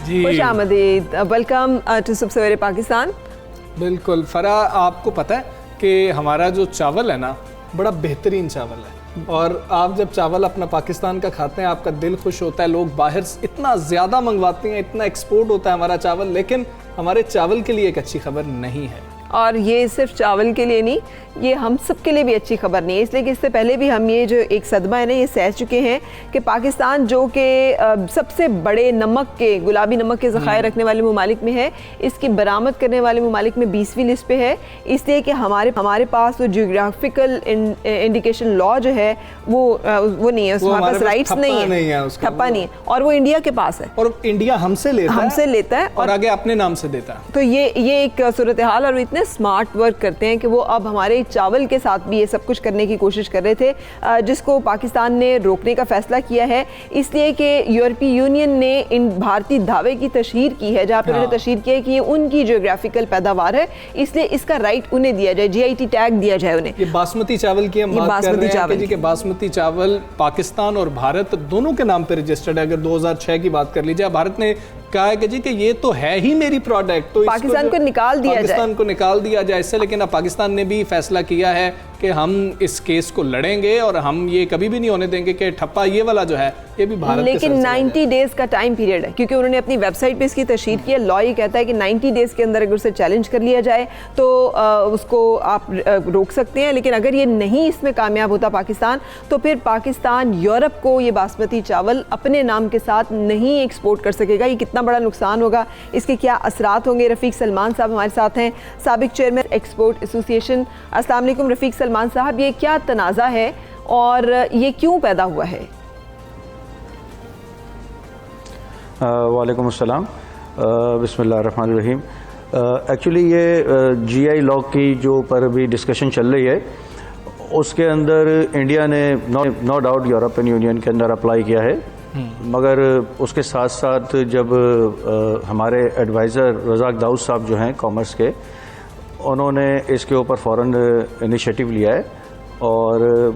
خوش آمدید، welcome to صبح سویرے پاکستان۔ بالکل فرح، آپ کو پتہ ہے کہ ہمارا جو چاول ہے نا بڑا بہترین چاول ہے، اور آپ جب چاول اپنا پاکستان کا کھاتے ہیں آپ کا دل خوش ہوتا ہے۔ لوگ باہر اتنا زیادہ منگواتے ہیں، اتنا ایکسپورٹ ہوتا ہے ہمارا چاول، لیکن ہمارے چاول کے لیے ایک اچھی خبر نہیں ہے۔ اور یہ صرف چاول کے لیے نہیں، یہ ہم سب کے لیے بھی اچھی خبر نہیں ہے، اس لیے کہ اس سے پہلے بھی ہم یہ جو ایک صدمہ ہے نا یہ سہ چکے ہیں کہ پاکستان جو کہ سب سے بڑے نمک کے، گلابی نمک کے ذخائر رکھنے والے ممالک میں ہے، اس کی برآمد کرنے والے ممالک میں 20ویں لسٹ پہ ہے، اس لیے کہ ہمارے پاس وہ جیوگرافیکل انڈیکیشن لا جو ہے وہ نہیں ہے، ہمارے پاس رائٹس نہیں ہے، ٹھپا نہیں ہے، اور وہ انڈیا کے پاس ہے، اور انڈیا ہم سے لیتا ہے اور آگے اپنے نام سے دیتا ہے۔ تو یہ ایک صورتحال، اور اتنے اسمارٹ ورک کرتے ہیں کہ وہ اب ہمارے چاول کے ساتھ بھی یہ سب کچھ کرنے کی کوشش کر رہے تھے، جس کو پاکستان نے روکنے کا فیصلہ کیا ہے، اس لیے کہ یورپی یونین نے ان بھارتی دعوے کی تشہیر کی ہے، جہاں پہ انہوں نے تشہیر کی ہے کہ یہ ان کی جیوگرافیکل پیداوار ہے، اس لیے اس کا رائٹ انہیں دیا جائے، جی آئی ٹی ٹیگ دیا جائے انہیں۔ یہ باسمتی چاول کی ہم بات کر رہے ہیں کہ باسمتی چاول پاکستان اور بھارت دونوں کے نام پہ رجسٹرڈ ہے۔ اگر 2006 کی بات کر لیجیے، بھارت نے کہا ہے کہ جی کہ یہ تو ہے ہی میری پروڈکٹ، تو پاکستان کو نکال دیا جائے اس سے، لیکن اب پاکستان نے بھی فیصلہ کیا ہے کہ ہم اس کیس کو لڑیں گے اور ہم یہ کبھی بھی نہیں ہونے دیں گے کہ ٹھپا یہ والا جو ہے یہ بھی بھارت کے سر سے، لیکن 90 ڈیز کا ٹائم پیریڈ ہے، کیونکہ انہوں نے اپنی ویب سائٹ پہ اس کی تشہیر کی ہے۔ لا یہ کہتا ہے کہ 90 ڈیز کے اندر اگر اسے چیلنج کر لیا جائے تو اس کو آپ روک سکتے ہیں، لیکن اگر یہ نہیں اس میں کامیاب ہوتا پاکستان، تو پھر پاکستان یورپ کو یہ باسمتی چاول اپنے نام کے ساتھ نہیں ایکسپورٹ کر سکے گا۔ یہ کتنا بڑا نقصان ہوگا، اس کے کیا اثرات ہوں گے؟ رفیق سلمان صاحب ہمارے ساتھ ہیں، سابق چیئرمین ایکسپورٹ ایسوسی ایشن۔ السلام علیکم رفیق سلمان صاحب، یہ کیا تنازع ہے اور یہ کیوں پیدا ہوا ہے؟ وعلیکم السلام، بسم اللہ الرحمن الرحیم۔ ایکچولی یہ جی آئی لاء کی جو پر بھی ڈسکشن چل رہی ہے، اس کے اندر انڈیا نے نو ڈاؤٹ یورپین یونین کے اندر اپلائی کیا ہے، مگر اس کے ساتھ ساتھ جب ہمارے ایڈوائزر رزاق داؤد صاحب جو ہیں کامرس کے، انہوں نے اس کے اوپر فوراً انیشیٹو لیا ہے، اور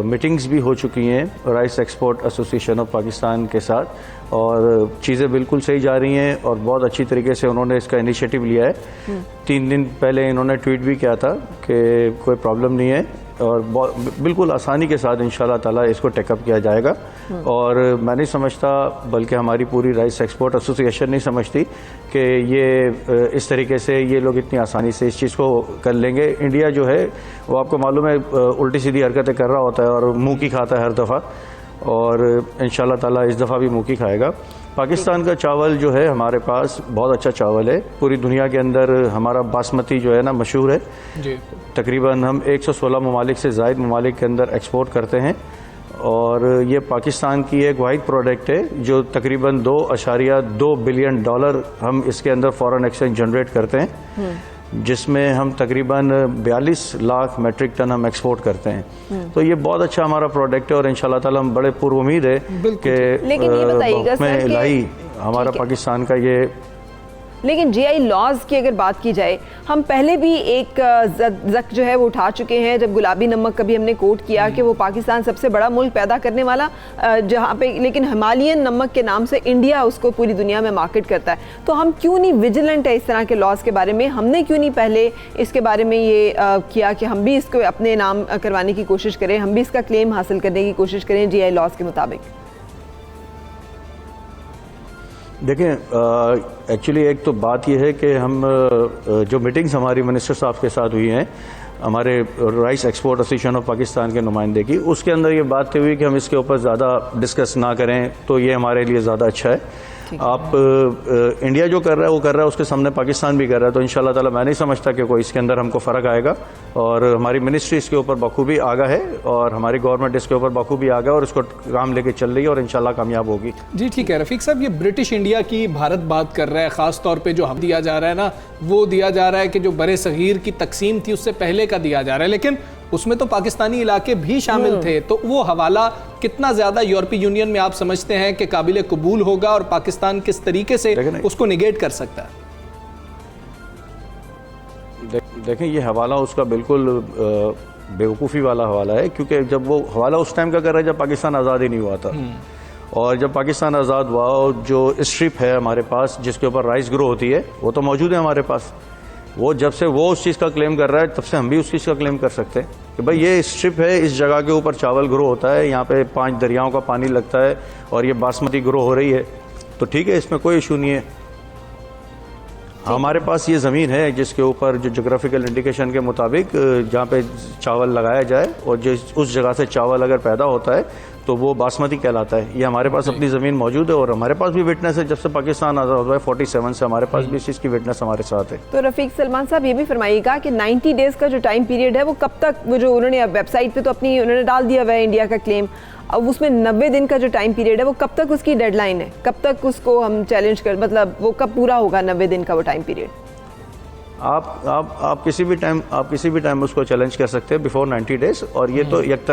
میٹنگز بھی ہو چکی ہیں رائس ایکسپورٹ ایسوسی ایشن آف پاکستان کے ساتھ، اور چیزیں بالکل صحیح جا رہی ہیں، اور بہت اچھی طریقے سے انہوں نے اس کا انیشیٹو لیا ہے۔ 3 دن پہلے انہوں نے ٹویٹ بھی کیا تھا کہ کوئی پرابلم نہیں ہے، اور بالکل آسانی کے ساتھ انشاءاللہ تعالیٰ اس کو ٹیک اپ کیا جائے گا۔ اور میں نہیں سمجھتا، بلکہ ہماری پوری رائس ایکسپورٹ ایسوسی ایشن نہیں سمجھتی کہ یہ اس طریقے سے یہ لوگ اتنی آسانی سے اس چیز کو کر لیں گے۔ انڈیا جو ہے وہ آپ کو معلوم ہے الٹی سیدھی حرکتیں کر رہا ہوتا ہے اور منہ کی کھاتا ہے ہر دفعہ، اور انشاءاللہ تعالیٰ اس دفعہ بھی منہ کی کھائے گا۔ پاکستان کا چاول جو ہے ہمارے پاس بہت اچھا چاول ہے، پوری دنیا کے اندر ہمارا باسمتی جو ہے نا مشہور ہے جی۔ تقریباً ہم 116 ممالک سے زائد ممالک کے اندر ایکسپورٹ کرتے ہیں، اور یہ پاکستان کی ایک واحد پروڈکٹ ہے جو تقریباً $2.2 بلین ہم اس کے اندر فارن ایکسچینج جنریٹ کرتے ہیں، جس میں ہم تقریباً 42 لاکھ میٹرک ٹن ہم ایکسپورٹ کرتے ہیں۔ تو یہ بہت اچھا ہمارا پروڈکٹ ہے، اور انشاءاللہ تعالیٰ ہم بڑے پر امید ہے کہ بحکم الہی ہمارا پاکستان کا یہ۔ لیکن جی آئی لاز کی اگر بات کی جائے، ہم پہلے بھی ایک زک جو ہے وہ اٹھا چکے ہیں، جب گلابی نمک کبھی ہم نے کوٹ کیا کہ وہ پاکستان سب سے بڑا ملک پیدا کرنے والا، جہاں پہ لیکن ہمالین نمک کے نام سے انڈیا اس کو پوری دنیا میں مارکیٹ کرتا ہے۔ تو ہم کیوں نہیں ویجیلنٹ ہے اس طرح کے لاز کے بارے میں؟ ہم نے کیوں نہیں پہلے اس کے بارے میں یہ کیا کہ ہم بھی اس کو اپنے نام کروانے کی کوشش کریں، ہم بھی اس کا کلیم حاصل کرنے کی کوشش کریں جی آئی لاز کے مطابق؟ دیکھیں، ایکچولی ایک تو بات یہ ہے کہ ہم جو میٹنگز ہماری منسٹر صاحب کے ساتھ ہوئی ہیں، ہمارے rice export association of Pakistan کے نمائندے کی، اس کے اندر یہ بات ہوئی کہ ہم اس کے اوپر زیادہ ڈسکس نہ کریں، تو یہ ہمارے لیے زیادہ اچھا ہے۔ آپ انڈیا جو کر رہا ہے وہ کر رہا ہے، اس کے سامنے پاکستان بھی کر رہا ہے، تو انشاءاللہ تعالیٰ میں نہیں سمجھتا کہ کوئی اس کے اندر ہم کو فرق آئے گا، اور ہماری منسٹری اس کے اوپر بخوبی آگاہ ہے، اور ہماری گورنمنٹ اس کے اوپر بخوبی آگاہ ہے، اور اس کو کام لے کے چل رہی ہے، اور انشاءاللہ کامیاب ہوگی۔ جی ٹھیک ہے رفیق صاحب، یہ برٹش انڈیا کی بھارت بات کر رہا ہے، خاص طور پہ جو ہم دیا جا رہا ہے نا، وہ دیا جا رہا ہے کہ جو برِ صغیر کی تقسیم تھی اس سے پہلے کا دیا جا رہا ہے، لیکن اس میں تو پاکستانی علاقے بھی شامل تھے، تو وہ حوالہ کتنا زیادہ یورپی یونین میں آپ سمجھتے ہیں کہ قابل قبول ہوگا، اور پاکستان کس طریقے سے اس کو نگیٹ کر سکتا ہے؟ دیکھیں، یہ حوالہ اس کا بالکل بیوقوفی والا حوالہ ہے، کیونکہ جب وہ حوالہ اس ٹائم کا کر رہا ہے جب پاکستان آزاد ہی نہیں ہوا تھا، اور جب پاکستان آزاد ہوا جو اسٹرپ ہے ہمارے پاس جس کے اوپر رائس گرو ہوتی ہے وہ تو موجود ہے ہمارے پاس. وہ جب سے وہ اس چیز کا کلیم کر رہا ہے تب سے ہم بھی اس چیز کا کلیم کر سکتے ہیں کہ بھائی یہ اسٹرپ ہے, اس جگہ کے اوپر چاول گرو ہوتا ہے, یہاں پہ 5 دریاؤں کا پانی لگتا ہے اور یہ باسمتی گرو ہو رہی ہے, تو ٹھیک ہے, اس میں کوئی ایشو نہیں ہے. ہمارے پاس یہ زمین ہے جس کے اوپر جو جغرافیکل انڈیکیشن کے مطابق جہاں پہ چاول لگایا جائے اور اس جگہ سے چاول اگر پیدا ہوتا ہے تو وہ باسمتی کہلاتا ہے. یہ ہمارے پاس اپنی زمین موجود ہے اور ہمارے پاس بھی وٹنس ہے جب سے پاکستان آزاد ہوا ہے 47 سے ہمارے پاس بھی اس چیز کی وٹنس ہمارے ساتھ ہے. تو رفیق سلمان صاحب یہ بھی فرمائیے گا کہ 90 ڈیز کا جو ٹائم پیریڈ ہے وہ کب تک, وہ جو انہوں نے ویب سائٹ پہ تو اپنی انہوں نے ڈال دیا ہوا ہے انڈیا کا کلیم, اب اس میں 90 دن کا جو ٹائم پیریڈ ہے وہ کب تک اس کی ڈیڈ لائن ہے, کب تک اس کو ہم چیلنج کر, مطلب وہ کب پورا ہوگا 90 دن کا وہ ٹائم پیریڈ؟ آپ کسی بھی ٹائم اس کو چیلنج کر سکتے ہیں بیفور 90 ڈیز, اور یہ تو یک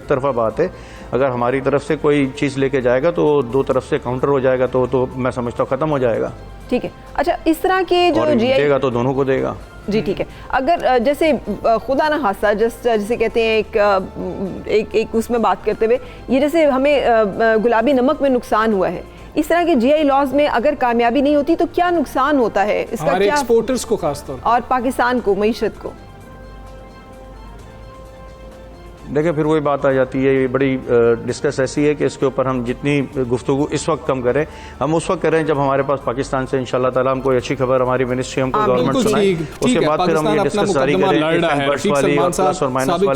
طرفہ بات ہے. اگر ہماری طرف سے کوئی چیز لے کے جائے گا تو دو طرف سے کاؤنٹر ہو جائے گا تو میں سمجھتا ہوں ختم ہو جائے گا. ٹھیک ہے. اچھا, اس طرح کے جو جی آئی دے گا تو دونوں کو دے گا. جی ٹھیک ہے. اگر جیسے خدا نہ خاصہ جیسے کہتے ہیں ایک اس میں بات کرتے ہوئے, یہ جیسے ہمیں گلابی نمک میں نقصان ہوا ہے, اس طرح کے جی آئی لاز میں اگر کامیابی نہیں ہوتی تو کیا نقصان ہوتا ہے اس کا, ہمارے کیا ایکسپورٹرز کو خاص طور اور پاکستان کو, معیشت کو؟ دیکھیں پھر وہی بات آ جاتی ہے, یہ بڑی ڈسکس ایسی ہے کہ اس کے اوپر ہم جتنی گفتگو اس وقت کم کریں, ہم اس وقت کریں جب ہمارے پاس پاکستان سے انشاءاللہ تعالیٰ ہم کوئی اچھی خبر ہماری منسٹری ہم کو گورنمنٹ سنائے, اس کے بعد پھر ہم یہ ڈسکس ساری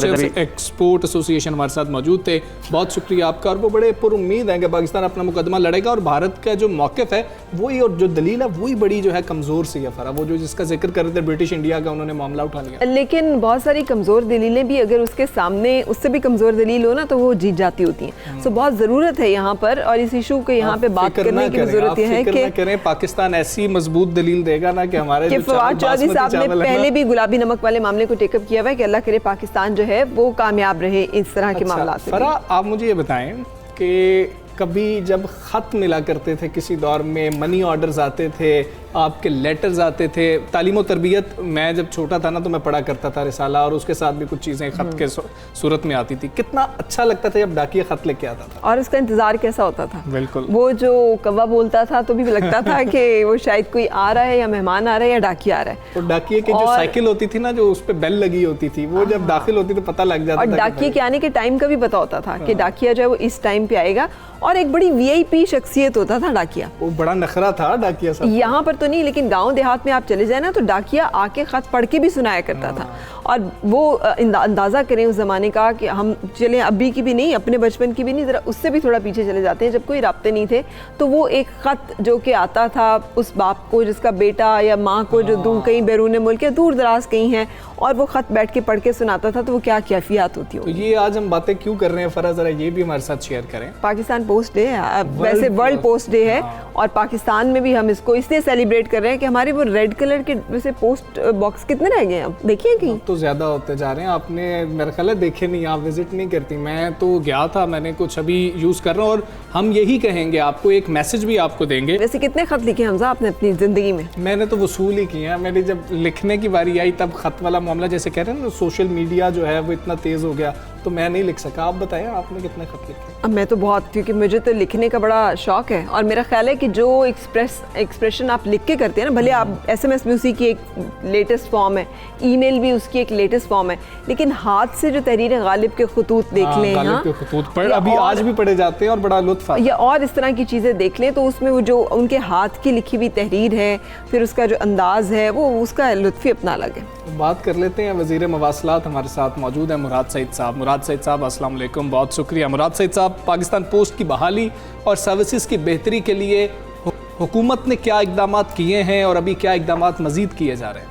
کریں. ایکسپورٹ ایسوسی ایشن ہمارے ساتھ موجود تھے, بہت شکریہ آپ کا, اور وہ بڑے پر امید ہیں کہ پاکستان اپنا مقدمہ لڑے گا اور بھارت کا جو موقف ہے وہی, اور جو دلیل ہے وہی بڑی جو ہے کمزور سی ہے فرا, وہ جو جس کا ذکر کر رہے تھے برٹش انڈیا کا, انہوں نے معاملہ اٹھا لیا. لیکن بہت ساری کمزور دلیلیں بھی اگر اس کے سامنے اس سے بھی کمزور دلیل ہو نا تو وہ جیت جاتی ہوتی ہیں. سو بہت ضرورت ہے یہاں پر, اور اس ایشو کو یہاں پہ بات کرنے کی ضرورت یہ ہے کہ پاکستان ایسی مضبوط دلیل دے گا نا کہ ہمارے کہ فواد چودھری صاحب نے پہلے بھی گلابی نمک والے معاملے کو ٹیک اپ کیا ہوا ہے کہ اللہ کرے پاکستان جو ہے وہ کامیاب رہے اس طرح کے معاملات میں. فرا, آپ مجھے یہ بتائیں کہ کبھی جب خط ملا کرتے تھے کسی دور میں, منی آرڈرز آتے تھے, آپ کے لیٹرز آتے تھے, تعلیم و تربیت, میں جب چھوٹا تھا نا تو میں پڑھا کرتا تھا رسالہ, اور اس کے ساتھ بھی کچھ چیزیں خط کے صورت میں آتی تھی. کتنا اچھا لگتا تھا جب ڈاکیہ خط لے کے آتا تھا, اور اس کا انتظار کیسا ہوتا تھا. بالکل, وہ جو کوا بولتا تھا تو بھی لگتا تھا کہ وہ شاید کوئی آ رہا ہے یا مہمان آ رہا ہے یا ڈاکیہ آ رہا ہے. تو ڈاکیہ کی جو سائیکل ہوتی تھی نا, جو اس پہ بیل لگی ہوتی تھی, وہ جب داخل ہوتی تو پتہ لگ جاتا تھا, اور ڈاکیہ کے آنے کے ٹائم کا بھی پتہ ہوتا تھا کہ ڈاکیہ جو ہے وہ اس ٹائم پہ آئے گا, اور ایک بڑی وی آئی پی شخصیت ہوتا تھا ڈاکیہ. وہ بڑا نخرہ تھا ڈاکیہ صاحب. یہاں پر تو نہیں, لیکن گاؤں دیہات میں آپ چلے جائیں نا تو ڈاکیہ آ کے خط پڑھ کے بھی سنایا کرتا تھا. اور وہ اندازہ کریں اس زمانے کا کہ ہم چلیں ابھی کی بھی نہیں, اپنے بچپن کی بھی نہیں, ذرا اس سے بھی تھوڑا پیچھے چلے جاتے ہیں, جب کوئی رابطے نہیں تھے تو وہ ایک خط جو کہ آتا تھا اس باپ کو جس کا بیٹا یا ماں کو جو دور کہیں بیرون ملک یا دور دراز کہیں ہیں, اور وہ خط بیٹھ کے پڑھ کے سناتا تھا, تو وہ کیا کیفیات ہوتی ہو. تو یہ آج ہم باتیں کیوں کر رہے ہیں فرا, ذرا یہ بھی ہمارے ساتھ شیئر کریں. پاکستان پوسٹ ڈے ہے, ویسے ورلڈ پوسٹ ڈے ہے, اور پاکستان میں بھی ہم اس کو اس لیے سیلیبریٹ کر رہے ہیں کہ ہمارے وہ ریڈ کلر کے ویسے پوسٹ باکس کتنے رہ گئے ہیں, اب دیکھیں کہیں تو زیادہ ہوتے جا رہے ہیں. آپ نے میرا خیال ہے دیکھے نہیں, آپ وزٹ نہیں کرتی. میں تو گیا تھا, میں نے کچھ ابھی یوز کر رہا ہوں, اور ہم یہی کہیں گے آپ کو, ایک میسج بھی آپ کو دیں گے. ویسے کتنے خط لکھے حمزہ آپ نے اپنی زندگی میں؟ میں نے تو وصول ہی کیے ہیں. میری جب لکھنے کی باری آئی تب خط والا معاملہ, جیسے کہہ رہے ہیں نا سوشل میڈیا جو ہے وہ اتنا تیز ہو گیا, تو میں نہیں لکھ سکا. آپ بتائیں آپ نے کتنے خط لکھے؟ اب میں تو بہت, کیونکہ مجھے تو لکھنے کا بڑا شوق ہے, اور میرا خیال ہے کہ جو ایکسپریشن آپ لکھ کے کرتے ہیں نا, بھلے آپ ایس ایم ایس بھی اسی کی ایک لیٹسٹ فارم ہے, ای میل بھی اس کی ایک لیٹسٹ فارم ہے, لیکن ہاتھ سے جو تحریر غالب کے خطوط دیکھ لیں, غالب کے خطوط ابھی آج بھی پڑھے جاتے ہیں اور بڑا لطف آتا ہے, یا اور اس طرح کی چیزیں دیکھ لیں, تو اس میں وہ جو ان کے ہاتھ کی لکھی ہوئی تحریر ہے, پھر اس کا جو انداز ہے, وہ اس کا لطف ہی اپنا الگ ہے. بات کر لیتے ہیں, وزیر مواصلات ہمارے ساتھ موجود ہیں مراد سعید صاحب. مراد سعید صاحب السلام علیکم, بہت شکریہ. مراد سعید صاحب, پاکستان پوسٹ کی بحالی اور سروسز کی بہتری کے لیے حکومت نے کیا اقدامات کیے ہیں اور ابھی کیا اقدامات مزید کیے جا رہے ہیں؟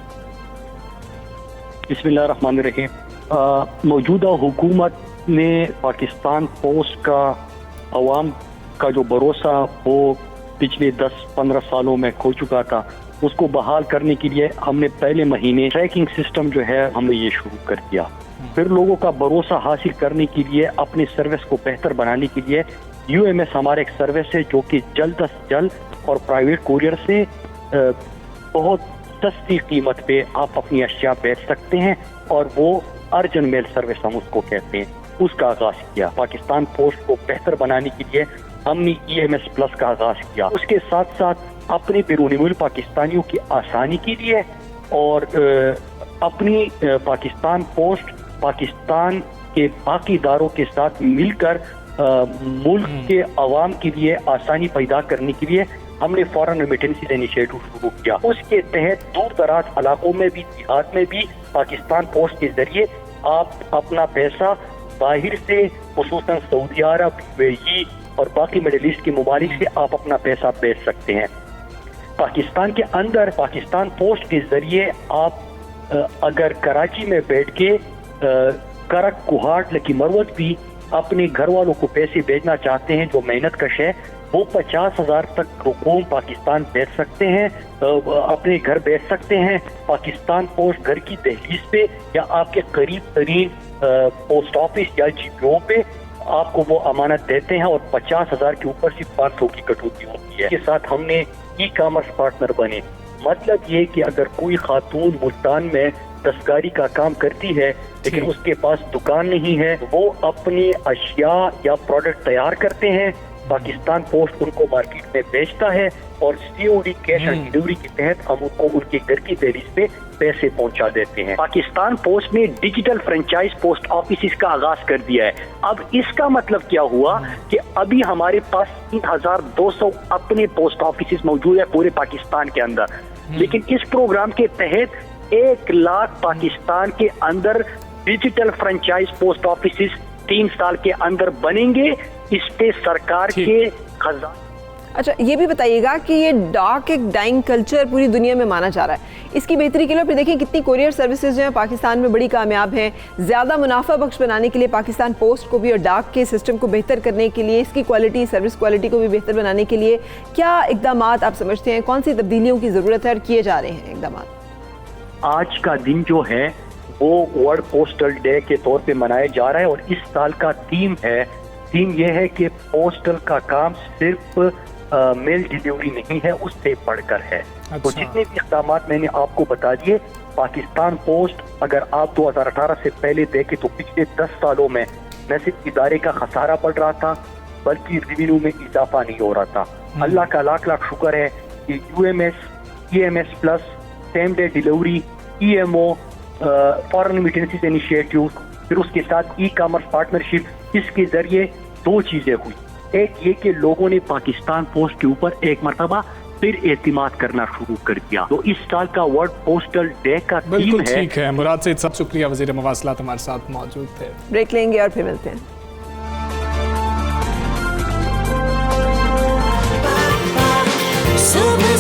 بسم اللہ الرحمن الرحیم. موجودہ حکومت نے پاکستان پوسٹ کا عوام کا جو بھروسہ وہ پچھلے 10-15 سالوں میں کھو چکا تھا, اس کو بحال کرنے کے لیے ہم نے پہلے مہینے ٹریکنگ سسٹم جو ہے ہم نے یہ شروع کر دیا. پھر لوگوں کا بھروسہ حاصل کرنے کے لیے, اپنی سروس کو بہتر بنانے کے لیے یو ایم ایس ہمارا ایک سروس ہے جو کہ جلد از جلد اور پرائیویٹ کوریئر سے بہت سستی قیمت پہ آپ اپنی اشیاء بیچ سکتے ہیں, اور وہ ارجنٹ میل سروس ہم اس کو کہتے ہیں, اس کا آغاز کیا. پاکستان پوسٹ کو بہتر بنانے کے لیے ہم نے EMS+ کا آغاز کیا. اس کے ساتھ ساتھ اپنے بیرون ملک پاکستانیوں کی آسانی کے لیے اور اپنی پاکستان پوسٹ پاکستان کے باقی اداروں کے ساتھ مل کر ملک کے عوام کے لیے آسانی پیدا کرنے کے لیے ہم نے فارن ریمیٹنسز انیشیٹو شروع کیا. اس کے تحت دور دراز علاقوں میں بھی دیہات میں بھی پاکستان پوسٹ کے ذریعے آپ اپنا پیسہ باہر سے خصوصاً سعودی عرب UAE اور باقی مڈل ایسٹ کے ممالک سے آپ اپنا پیسہ بھیج سکتے ہیں. پاکستان کے اندر پاکستان پوسٹ کے ذریعے آپ اگر کراچی میں بیٹھ کے کرک کوہاٹ لکی مروت بھی اپنے گھر والوں کو پیسے بھیجنا چاہتے ہیں جو محنت کش ہے وہ 50,000 تک رقوم پاکستان بھیج سکتے ہیں, اپنے گھر بھیج سکتے ہیں. پاکستان پوسٹ گھر کی دہلیز پہ یا آپ کے قریب ترین پوسٹ آفس یا GPO پہ آپ کو وہ امانت دیتے ہیں اور 50,000 کے اوپر سے 500 کی کٹوتی ہوتی ہے. اس کے ساتھ ہم نے ای-کامرس پارٹنر بنے. مطلب یہ کہ اگر کوئی خاتون ملتان میں دستکاری کا کام کرتی ہے لیکن اس کے پاس دکان نہیں ہے, وہ اپنی اشیاء یا پروڈکٹ تیار کرتے ہیں, پاکستان پوسٹ ان کو مارکیٹ میں بیچتا ہے اور COD کیش آن ڈیلیوری کے تحت ہم ان کو ان کے گھر کی دہلیز پہ پیسے پہنچا دیتے ہیں. پاکستان پوسٹ نے ڈیجیٹل فرنچائز پوسٹ آفیسز کا آغاز کر دیا ہے. اب اس کا مطلب کیا ہوا کہ ابھی ہمارے پاس 3,200 اپنے پوسٹ آفیسز موجود ہے پورے پاکستان کے اندر, لیکن اس پروگرام کے تحت 1 لاکھ پاکستان کے اندر ڈیجیٹل فرنچائز پوسٹ آفیسز 3 سال کے اندر بنیں گے. اس پہ سرکار کے خزانہ. اچھا یہ بھی بتائیے گا کہ یہ ڈاک ایک ڈائنگ کلچر پوری دنیا میں مانا جا رہا ہے, اس کی بہتری کے لیے پھر دیکھیں کتنی کوریئر سروسز جو ہیں پاکستان میں بڑی کامیاب ہیں. زیادہ منافع بخش بنانے کے لیے پاکستان پوسٹ کو بھی اور ڈاک کے سسٹم کو بہتر کرنے کے لیے, اس کی کوالٹی سروس کوالٹی کو بھی بہتر بنانے کے لیے کیا اقدامات آپ سمجھتے ہیں, کون سی تبدیلیوں کی ضرورت ہے اور کیے جا رہے ہیں اقدامات؟ آج کا دن جو ہے وہ ورلڈ پوسٹل ڈے کے طور پہ منایا جا رہا ہے اور اس سال کا تھیم یہ ہے کہ پوسٹل کا کام صرف میل ڈیلیوری نہیں ہے, اس سے بڑھ کر ہے. تو جتنے بھی اقدامات میں نے آپ کو بتا دیے, پاکستان پوسٹ اگر آپ 2018 سے پہلے دیکھیں تو پچھلے 10 سالوں میں نہ صرف ادارے کا خسارہ بڑھ رہا تھا بلکہ ریونیو میں اضافہ نہیں ہو رہا تھا. اللہ کا لاکھ شکر ہے کہ UMS EMS+ same day delivery EMO foreign remittances initiative پھر اس کے ساتھ ای-کامرس پارٹنرشپ, اس کے ذریعے 2 چیزیں ہوئی. ایک یہ کہ لوگوں نے پاکستان پوسٹ کے اوپر ایک مرتبہ پھر اعتماد کرنا شروع کر دیا. تو اس سال کا ورلڈ پوسٹل ڈے کا تھیم بالکل ہے. ٹھیک ہے مراد سید صاحب, شکریہ, وزیر مواصلات ہمارے ساتھ موجود تھے. بریک لیں گے اور پھر ملتے ہیں. صبح